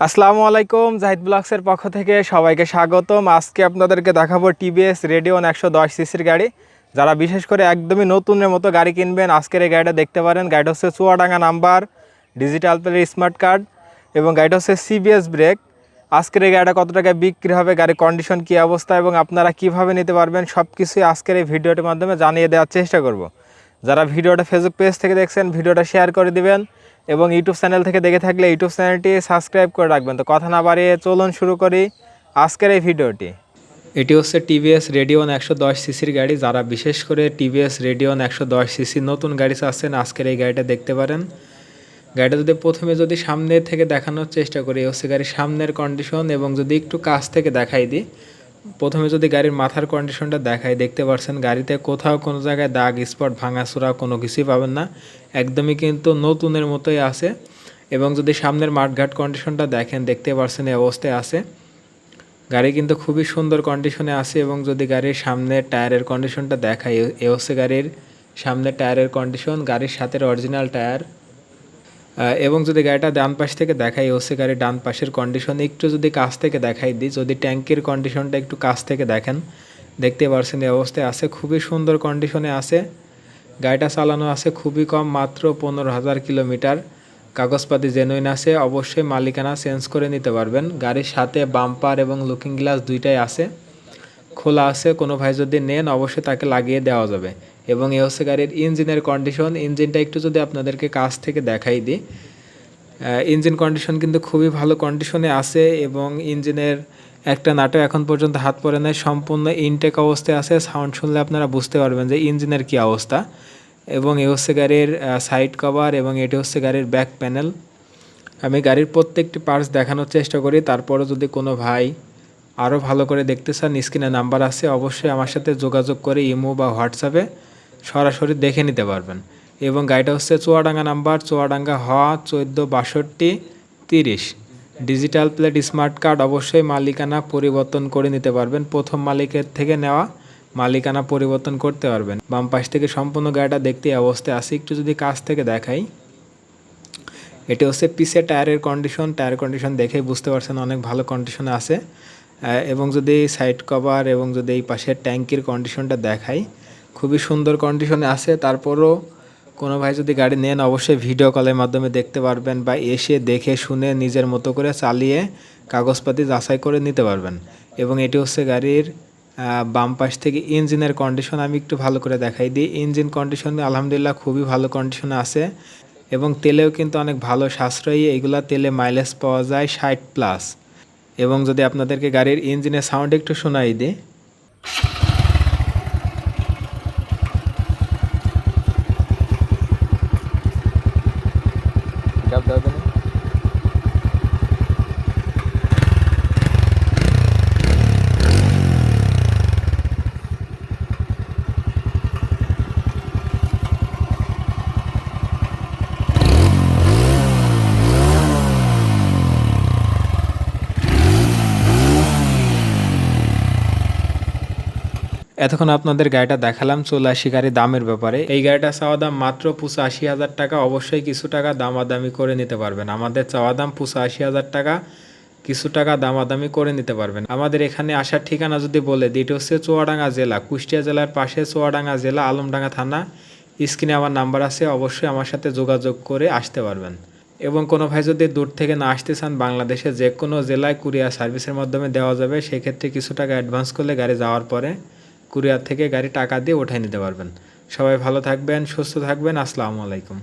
আসসালামু আলাইকুম, জাহিদ ব্লগসের পক্ষ থেকে সবাইকে স্বাগতম। আজকে আপনাদেরকে দেখাবো টিভিএস রেডিয়ন 110 সিসির গাড়ি। যারা বিশেষ করে একদমই নতুনের মতো গাড়ি কিনবেন, আজকের এই গাড়িটা দেখতে পারেন। গাড়িটা হচ্ছে চুয়াডাঙ্গা নাম্বার, ডিজিটাল প্লের স্মার্ট কার্ড এবং গাড়িটা হচ্ছে সিবিএস ব্রেক। আজকের এই গাড়িটা কত টাকায় বিক্রি হবে, গাড়ির কন্ডিশন কী অবস্থা এবং আপনারা কিভাবে নিতে পারবেন, সব কিছুই আজকের এই ভিডিওটির মাধ্যমে জানিয়ে দেওয়ার চেষ্টা করব। যারা ভিডিওটা ফেসবুক পেজ থেকে দেখছেন, ভিডিওটা শেয়ার করে দিবেন এবং ইউটিউব চ্যানেল থেকে দেখে থাকলে ইউটিউব চ্যানেলটি সাবস্ক্রাইব করে রাখবেন। তো কথা না বাড়িয়ে চলুন শুরু করি আজকের এই ভিডিওটি। এটি হচ্ছে টিভিএস রেডিয়ন 110 সিসির গাড়ি। যারা বিশেষ করে টিভিএস রেডিয়ন 110 সিসির নতুন গাড়ি চাচ্ছেন, আজকের এই গাড়িটা দেখতে পারেন। গাড়িটা প্রথমে সামনে থেকে দেখানোর চেষ্টা করি, হচ্ছে গাড়ির সামনের কন্ডিশন, এবং যদি একটু কাছ থেকে দেখাই দিই, প্রথমে যদি গাড়ির মাথার কন্ডিশনটা দেখাই, দেখতে পাচ্ছেন গাড়িতে কোথাও কোনো জায়গায় দাগ স্পট ভাঙাচোরা কোনো কিছুই পাবেন না, একদমই কিন্তু নতুনের মতোই আছে। এবং যদি সামনের মাঠঘাট কন্ডিশনটা দেখেন, দেখতে পাচ্ছেন এই অবস্থায় আছে। গাড়ি কিন্তু খুবই সুন্দর কন্ডিশনে আছে। এবং যদি গাড়ির সামনের টায়ারের কন্ডিশনটা দেখাই, এ হচ্ছে গাড়ির সামনের টায়ারের কন্ডিশন, গাড়ির সাথে অরিজিনাল টায়ার। এবং যদি গাড়িটা ডান পাশ থেকে দেখাই, হচ্ছে গাড়ির ডান পাশের কন্ডিশন। একটু যদি কাছ থেকে দেখাই দিই, যদি ট্যাঙ্কির কন্ডিশনটা একটু কাছ থেকে দেখেন, দেখতে পাচ্ছেন এই অবস্থায় আছে, খুবই সুন্দর কন্ডিশনে আছে। গাড়িটা চালানো আছে খুবই কম, মাত্র 15,000 কিলোমিটার। কাগজপাতি জেনুইন আছে, অবশ্যই মালিকানা চেঞ্জ করে নিতে পারবেন। গাড়ির সাথে বাম্পার এবং লুকিং গ্লাস দুইটাই আছে, খোলা আছে। কোনো ভাই যদি নেন, অবশ্যই তাকে লাগিয়ে দেওয়া যাবে। এবং এ হচ্ছে গাড়ির ইঞ্জিনের কন্ডিশন। ইঞ্জিনটা একটু যদি আপনাদেরকে কাছ থেকে দেখাই দিই, ইঞ্জিন কন্ডিশন কিন্তু খুবই ভালো কন্ডিশনে আছে। এবং ইঞ্জিনের একটা নাটও এখন পর্যন্ত হাত পড়ে নাই, সম্পূর্ণ ইনটেক অবস্থায় আছে। সাউন্ড শুনলে আপনারা বুঝতে পারবেন যে ইঞ্জিনের কী অবস্থা। এবং এ হচ্ছে গাড়ির সাইড কভার, এবং এটি হচ্ছে গাড়ির ব্যাক প্যানেল। আমি গাড়ির প্রত্যেকটি পার্টস দেখানোর চেষ্টা করি, তারপরও যদি কোনো ভাই আরও ভালো করে দেখতে চান, স্ক্রিনে নাম্বার আছে, অবশ্যই আমার সাথে যোগাযোগ করে ইমো বা হোয়াটসঅ্যাপে সরাসরি দেখে নিতে পারবেন। এবং গাড়িটা হচ্ছে চুয়াডাঙ্গা নাম্বার, চুয়াডাঙ্গা হ 146230, ডিজিটাল প্লেট স্মার্ট কার্ড। অবশ্যই মালিকানা পরিবর্তন করে নিতে পারবেন, প্রথম মালিকের থেকে নেওয়া, মালিকানা পরিবর্তন করতে পারবেন। বাম পাশ থেকে সম্পূর্ণ গাড়িটা দেখতে অবস্থায় আছে। একটু যদি কাছ থেকে দেখাই, এটি হচ্ছে পিছের টায়ারের কন্ডিশন। টায়ার কন্ডিশন দেখেই বুঝতে পারছেন অনেক ভালো কন্ডিশনে আছে। এবং যদি সাইড কভার এবং যদি এই পাশের ট্যাঙ্কির কন্ডিশনটা দেখাই, খুবই সুন্দর কন্ডিশনে আছে। তারপরও কোনো ভাই যদি গাড়ি নেন, অবশ্যই ভিডিও কলের মাধ্যমে দেখতে পারবেন, বা এসে দেখে শুনে নিজের মতো করে চালিয়ে কাগজপাতি যাচাই করে নিতে পারবেন। এবং এটি হচ্ছে গাড়ির বাম পাশ থেকে ইঞ্জিনের কন্ডিশন। আমি একটু ভালো করে দেখাই দিই। ইঞ্জিন কন্ডিশন আলহামদুলিল্লাহ খুবই ভালো কন্ডিশনে আছে। এবং তেলেও কিন্তু অনেক ভালো সাশ্রয়ী, এইগুলা তেলে মাইলেজ পাওয়া যায় 60+। এবং যদি আপনাদেরকে গাড়ির ইঞ্জিনের সাউন্ড একটু শোনাই দিই, এতক্ষণ আপনাদের গাড়িটা দেখালাম। চলে আসি গাড়ির দামের ব্যাপারে। এই গাড়িটা চাওয়া দাম মাত্র 85,000 টাকা। অবশ্যই কিছু টাকা দামাদামি করে নিতে পারবেন। আমাদের চাওয়া দাম 85,000 টাকা, কিছু টাকা দামাদামি করে নিতে পারবেন। আমাদের এখানে আসার ঠিকানা যদি বলে দিই, এটা হচ্ছে চুয়াডাঙ্গা জেলা, কুষ্টিয়া জেলার পাশে চুয়াডাঙ্গা জেলা, আলমডাঙ্গা থানা। স্ক্রিনে আমার নাম্বার আছে, অবশ্যই আমার সাথে যোগাযোগ করে আসতে পারবেন। এবং কোনো ভাই যদি দূর থেকে না আসতে চান, বাংলাদেশের যে কোনো জেলায় কুরিয়ার সার্ভিসের মাধ্যমে দেওয়া যাবে। সেক্ষেত্রে কিছু টাকা অ্যাডভান্স করলে গাড়ি যাওয়ার পরে কুরিয়ার থেকে গাড়ি টাকা দিয়ে উঠাই নিতে পারবেন। সবাই ভালো থাকবেন, সুস্থ থাকবেন। আসসালামু আলাইকুম।